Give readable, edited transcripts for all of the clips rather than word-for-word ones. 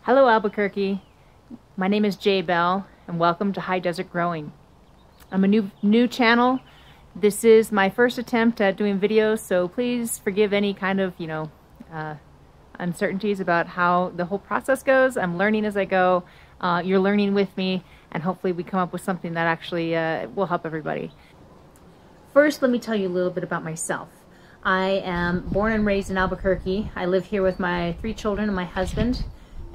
Hello Albuquerque, my name is Jay Bell and welcome to High Desert Growing. I'm a new channel. This is my first attempt at doing videos, so please forgive any kind of, uncertainties about how the whole process goes. I'm learning as I go. You're learning with me, and hopefully we come up with something that actually will help everybody. First, let me tell you a little bit about myself. I am born and raised in Albuquerque. I live here with my 3 children and my husband,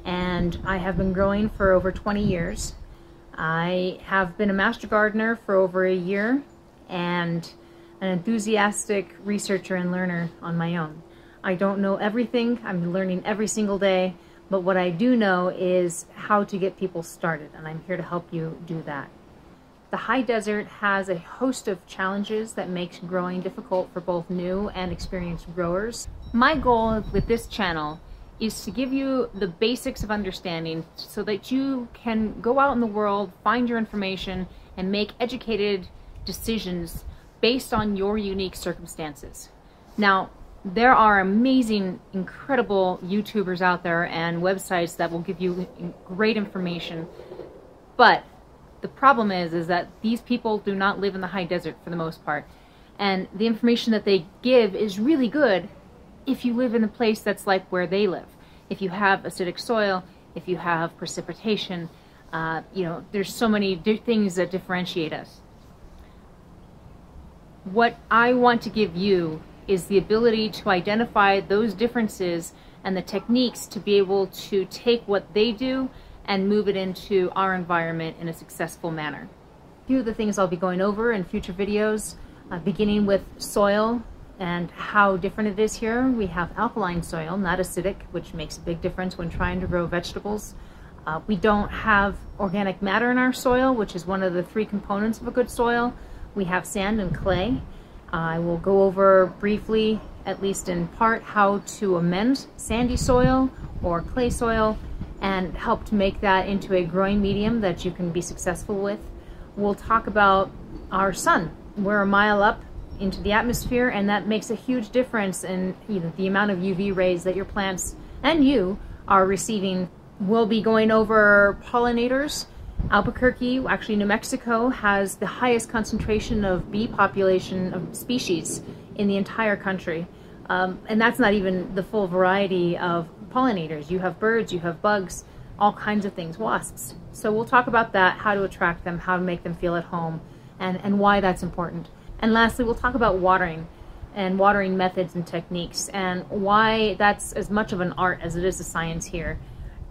and I have been growing for over 20 years. I have been a master gardener for over a year and an enthusiastic researcher and learner on my own. I don't know everything. I'm learning every single day, but what I do know is how to get people started, and I'm here to help you do that. The high desert has a host of challenges that makes growing difficult for both new and experienced growers. My goal with this channel is to give you the basics of understanding so that you can go out in the world, find your information, and make educated decisions based on your unique circumstances. Now, there are amazing, incredible YouTubers out there and websites that will give you great information, but the problem is that these people do not live in the high desert for the most part, and the information that they give is really good if you live in a place that's like where they live. If you have acidic soil, if you have precipitation, there's so many things that differentiate us. What I want to give you is the ability to identify those differences and the techniques to be able to take what they do and move it into our environment in a successful manner. A few of the things I'll be going over in future videos, beginning with soil and how different it is here. We have alkaline soil, not acidic, which makes a big difference when trying to grow vegetables. We don't have organic matter in our soil, which is one of the 3 components of a good soil. We have sand and clay. I will go over briefly, at least in part, how to amend sandy soil or clay soil and help to make that into a growing medium that you can be successful with. We'll talk about our sun. We're a mile up into the atmosphere, and that makes a huge difference in the amount of UV rays that your plants and you are receiving. We'll be going over pollinators. Albuquerque, actually New Mexico, has the highest concentration of bee population of species in the entire country. And that's not even the full variety of pollinators. You have birds, you have bugs, all kinds of things, wasps. So we'll talk about that, how to attract them, how to make them feel at home, and why that's important. And lastly, we'll talk about watering and watering methods and techniques and why that's as much of an art as it is a science here.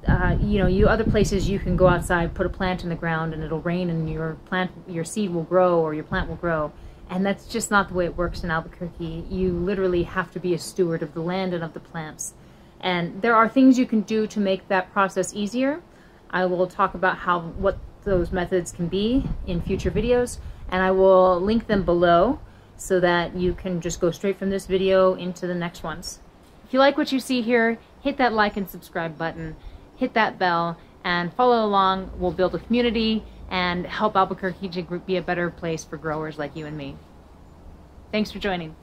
Other places you can go outside, put a plant in the ground, and it'll rain and your seed will grow or your plant will grow. And that's just not the way it works in Albuquerque. You literally have to be a steward of the land and of the plants. And there are things you can do to make that process easier. I will talk about what those methods can be in future videos, and I will link them below so that you can just go straight from this video into the next ones. If you like what you see here, hit that like and subscribe button, hit that bell, and follow along. We'll build a community and help Albuquerque to be a better place for growers like you and me. Thanks for joining.